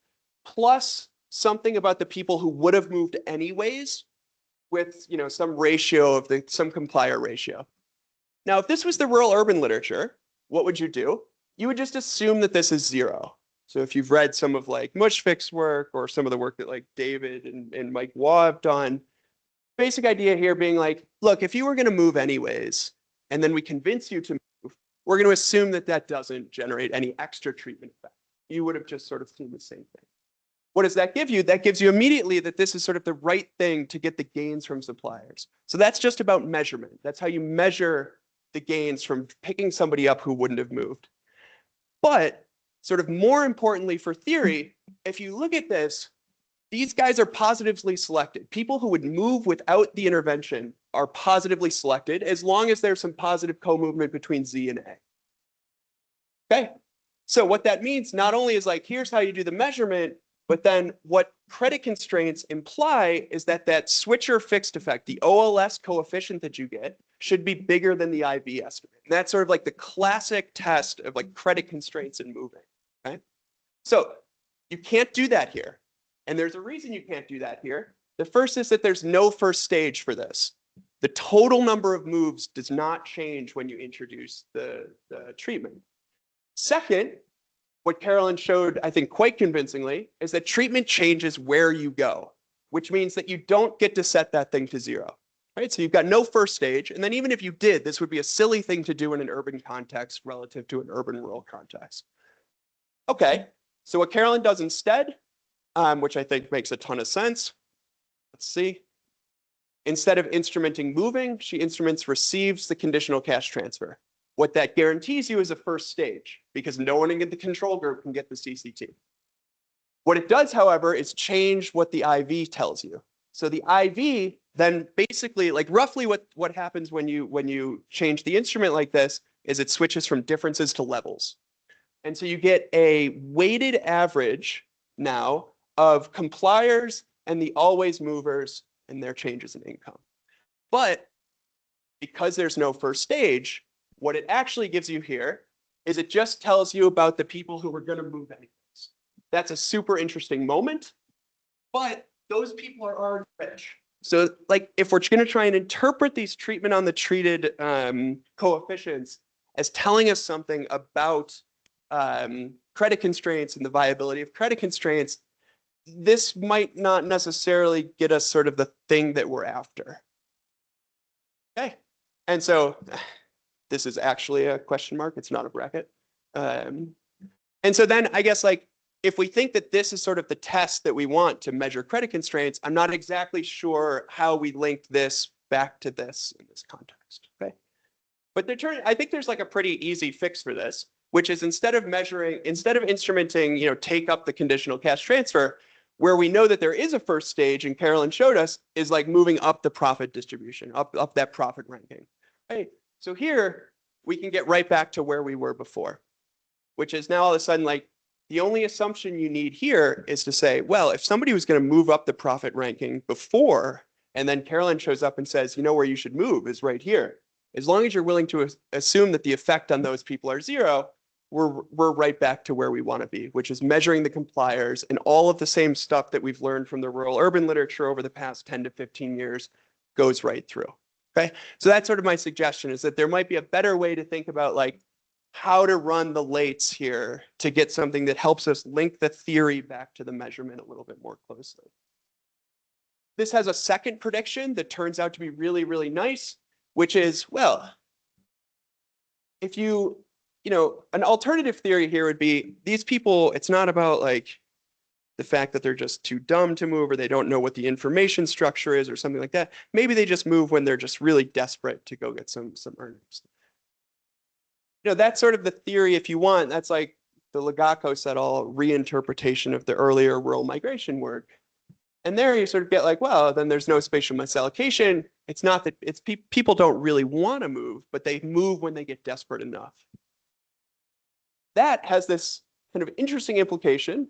plus something about the people who would have moved anyways with some ratio of some complier ratio. Now, if this was the rural urban literature, what would you do? You would just assume that this is 0. So if you've read some of like Mushfiq's work or some of the work that like David and Mike Waugh have done, basic idea here being like, look, if you were going to move anyways, and then we convince you to move, we're going to assume that that doesn't generate any extra treatment effect. You would have just sort of seen the same thing. What does that give you? That gives you immediately that this is sort of the right thing to get the gains from suppliers. So that's just about measurement. That's how you measure the gains from picking somebody up who wouldn't have moved. But sort of more importantly for theory, if you look at this, these guys are positively selected. People who would move without the intervention are positively selected as long as there's some positive co-movement between Z and A. Okay, so what that means not only is like, here's how you do the measurement, but then what credit constraints imply is that that switcher fixed effect, the OLS coefficient that you get, should be bigger than the IV estimate. And that's sort of like the classic test of like credit constraints in moving, okay? So you can't do that here. And there's a reason you can't do that here. The first is that there's no first stage for this. The total number of moves does not change when you introduce the treatment. Second, what Carolyn showed, I think quite convincingly, is that treatment changes where you go, which means that you don't get to set that thing to 0. Right? So you've got no first stage. And then even if you did, this would be a silly thing to do in an urban context relative to an urban rural context. Okay, so what Carolyn does instead, which I think makes a ton of sense. Let's see. Instead of instrumenting moving, she instruments receives the conditional cash transfer. What that guarantees you is a first stage because no one in the control group can get the CCT. What it does, however, is change what the IV tells you. So the IV then basically, like roughly what happens when you change the instrument like this is it switches from differences to levels. And so you get a weighted average now of compliers and the always movers and their changes in income. But because there's no first stage, what it actually gives you here is it just tells you about the people who are going to move anyways. That's a super interesting moment, but those people are already rich. So like if we're going to try and interpret these treatment on the treated coefficients as telling us something about credit constraints and the viability of credit constraints, this might not necessarily get us sort of the thing that we're after. Okay, and so this is actually a question mark. It's not a bracket. And so then I guess like if we think that this is sort of the test that we want to measure credit constraints, I'm not exactly sure how we link this back to this in this context. Okay, but I think there's like a pretty easy fix for this, which is instead of instrumenting, take up the conditional cash transfer, where we know that there is a first stage, and Carolyn showed us, is like moving up the profit distribution, up that profit ranking. Right? So here we can get right back to where we were before, which is now all of a sudden like the only assumption you need here is to say, well, if somebody was going to move up the profit ranking before, and then Carolyn shows up and says, where you should move is right here. As long as you're willing to assume that the effect on those people are 0, we're right back to where we want to be, which is measuring the compliers and all of the same stuff that we've learned from the rural urban literature over the past 10 to 15 years goes right through. Okay, so that's sort of my suggestion, is that there might be a better way to think about like how to run the lates here to get something that helps us link the theory back to the measurement a little bit more closely. This has a second prediction that turns out to be really, really nice, which is, well, if an alternative theory here would be these people, it's not about like the fact that they're just too dumb to move or they don't know what the information structure is or something like that. Maybe they just move when they're just really desperate to go get some earnings. That's sort of the theory if you want. That's like the Lagakos et al. Reinterpretation of the earlier rural migration work. And there you sort of get like, well, then there's no spatial misallocation. It's not that people don't really want to move, but they move when they get desperate enough. That has this kind of interesting implication,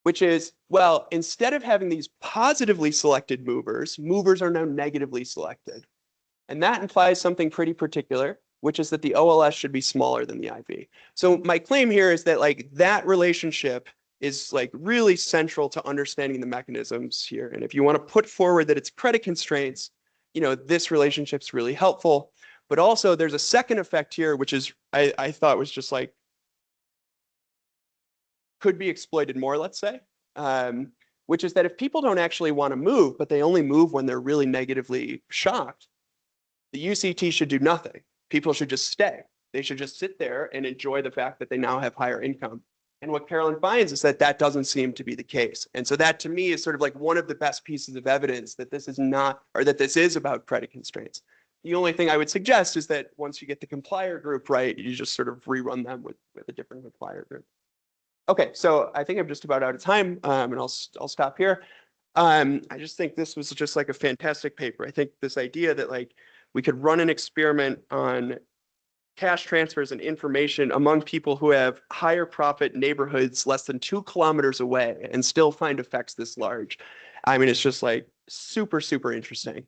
which is, well, instead of having these positively selected movers, movers are now negatively selected. And that implies something pretty particular, which is that the OLS should be smaller than the IV. So my claim here is that like that relationship is like really central to understanding the mechanisms here. And if you want to put forward that it's credit constraints, this relationship's really helpful. But also there's a second effect here, which is I thought was just like could be exploited more, let's say, which is that if people don't actually want to move, but they only move when they're really negatively shocked, the UCT should do nothing. People should just stay. They should just sit there and enjoy the fact that they now have higher income. And what Carolyn finds is that that doesn't seem to be the case. And so that to me is sort of like one of the best pieces of evidence that this is not, or that this is about credit constraints. The only thing I would suggest is that once you get the complier group right, you just sort of rerun them with a different complier group. Okay, so I think I'm just about out of time, and I'll stop here. I just think this was just like a fantastic paper. I think this idea that like we could run an experiment on cash transfers and information among people who have higher profit neighborhoods less than 2 kilometers away and still find effects this large. I mean, it's just like super, super interesting.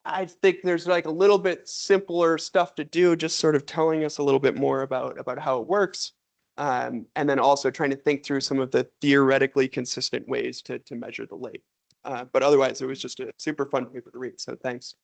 I think there's like a little bit simpler stuff to do, just sort of telling us a little bit more about how it works. And then also trying to think through some of the theoretically consistent ways to measure the late. But otherwise, it was just a super fun paper to read. So thanks.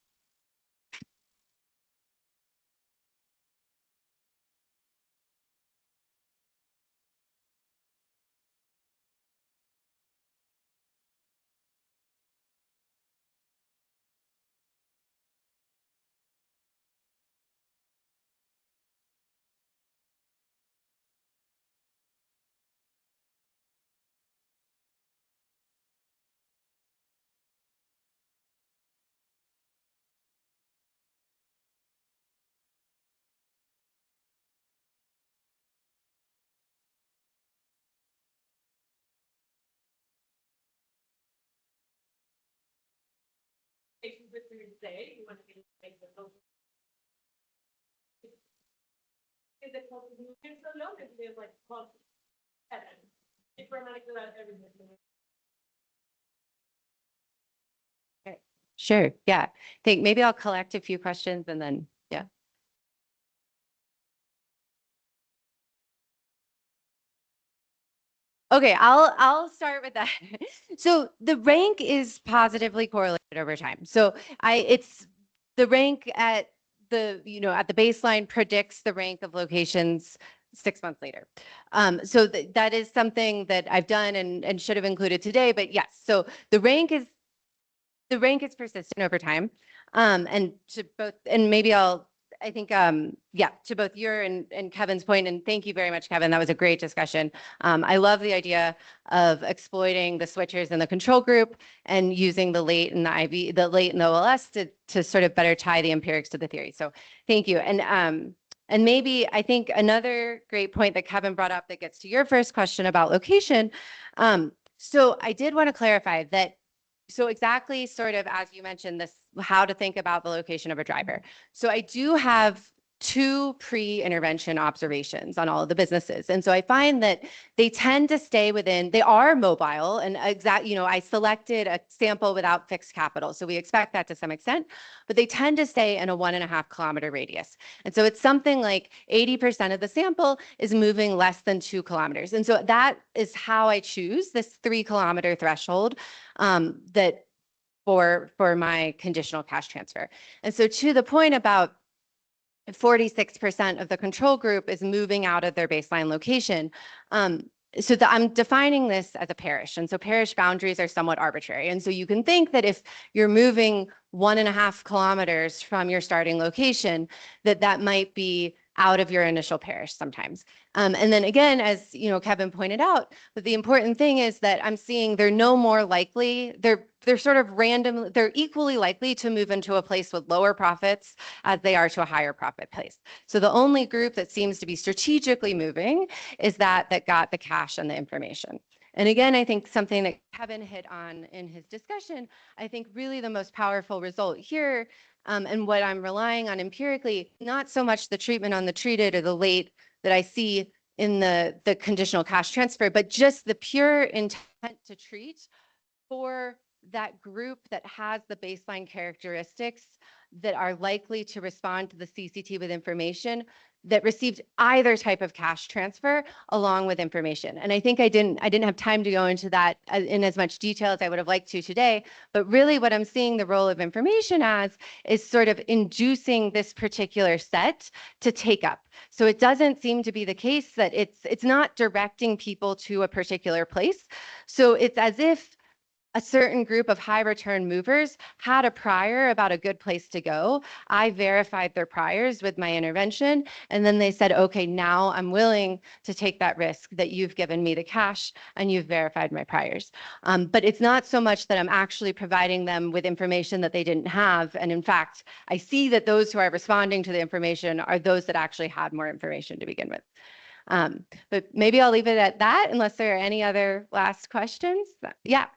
Okay. Sure. Yeah. I think maybe I'll collect a few questions and then, yeah. Okay, I'll start with that. So the rank is positively correlated over time. So it's the rank at the at the baseline predicts the rank of locations 6 months later. So that is something that I've done and should have included today. But yes, so the rank is persistent over time. And to both, and maybe I think, yeah, to both your and Kevin's point, and thank you very much, Kevin. That was a great discussion. I love the idea of exploiting the switchers in the control group and using the late and the late and the OLS to sort of better tie the empirics to the theory. So thank you. And maybe I think another great point that Kevin brought up that gets to your first question about location. So I did want to clarify that. So exactly sort of as you mentioned this, how to think about the location of a driver. So I do have 2 pre-intervention observations on all of the businesses. And so I find that they tend to stay within, they are mobile and I selected a sample without fixed capital. So we expect that to some extent, but they tend to stay in a 1.5 kilometer radius. And so it's something like 80% of the sample is moving less than 2 kilometers. And so that is how I choose this 3 kilometer threshold that for my conditional cash transfer. And so to the point about 46% of the control group is moving out of their baseline location. I'm defining this as a parish. And so parish boundaries are somewhat arbitrary. And so you can think that if you're moving 1.5 kilometers from your starting location, that might be out of your initial parish sometimes. And then again, as you know, Kevin pointed out, but the important thing is that I'm seeing they're no more likely, they're sort of random, they're equally likely to move into a place with lower profits as they are to a higher profit place. So the only group that seems to be strategically moving is that got the cash and the information. And again, I think something that Kevin hit on in his discussion, I think really the most powerful result here, and what I'm relying on empirically, not so much the treatment on the treated or the late that I see in the conditional cash transfer, but just the pure intent to treat for that group that has the baseline characteristics that are likely to respond to the CCT with information that received either type of cash transfer along with information. And I think I didn't have time to go into that in as much detail as I would have liked to today, but really what I'm seeing the role of information as is sort of inducing this particular set to take up. So it doesn't seem to be the case that it's not directing people to a particular place. So it's as if a certain group of high return movers had a prior about a good place to go. I verified their priors with my intervention. And then they said, okay, now I'm willing to take that risk that you've given me the cash and you've verified my priors. But it's not so much that I'm actually providing them with information that they didn't have. And in fact, I see that those who are responding to the information are those that actually had more information to begin with. But maybe I'll leave it at that unless there are any other last questions. Yeah.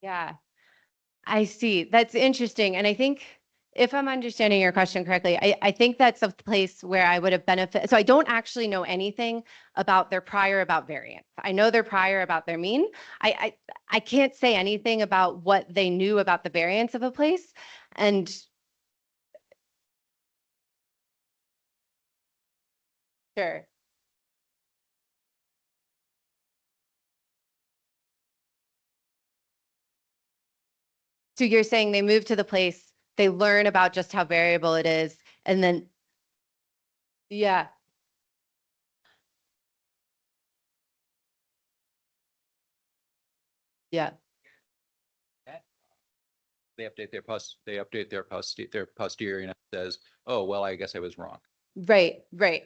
Yeah, I see. That's interesting. And I think if I'm understanding your question correctly, I think that's a place where I would have benefited. So I don't actually know anything about their prior about variance. I know their prior about their mean. I can't say anything about what they knew about the variance of a place. And sure. So you're saying they move to the place, they learn about just how variable it is, and then, yeah. Yeah. They update their posterior and it says, oh, well, I guess I was wrong. Right, right.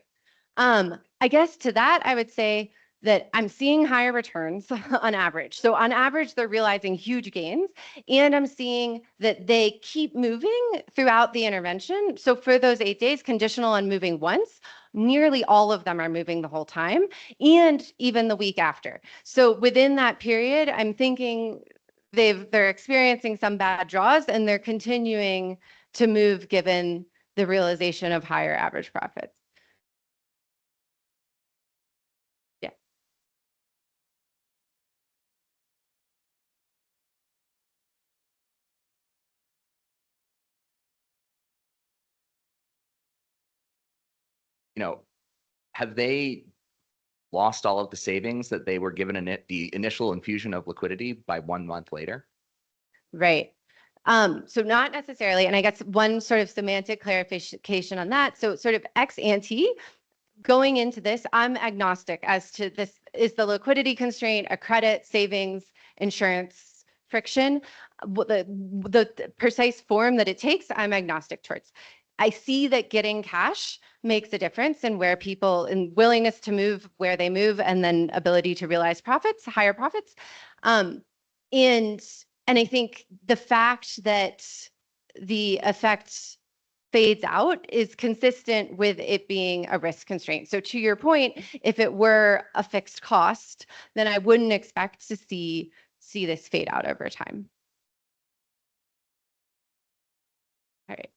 I guess to that, I would say that I'm seeing higher returns on average. So on average, they're realizing huge gains, and I'm seeing that they keep moving throughout the intervention. So for those 8 days, conditional on moving once, nearly all of them are moving the whole time, and even the week after. So within that period, I'm thinking they're experiencing some bad draws, and they're continuing to move given the realization of higher average profits. Yeah. Have they lost all of the savings that they were given in the initial infusion of liquidity by 1 month later? Right. So not necessarily, and I guess one sort of semantic clarification on that. So sort of ex ante, going into this, I'm agnostic as to this is the liquidity constraint, a credit, savings, insurance, friction, the precise form that it takes, I'm agnostic towards. I see that getting cash makes a difference in where people in willingness to move where they move and then ability to realize profits, higher profits. And I think the fact that the effect fades out is consistent with it being a risk constraint. So to your point, if it were a fixed cost, then I wouldn't expect to see this fade out over time. All right.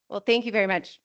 Well, thank you very much.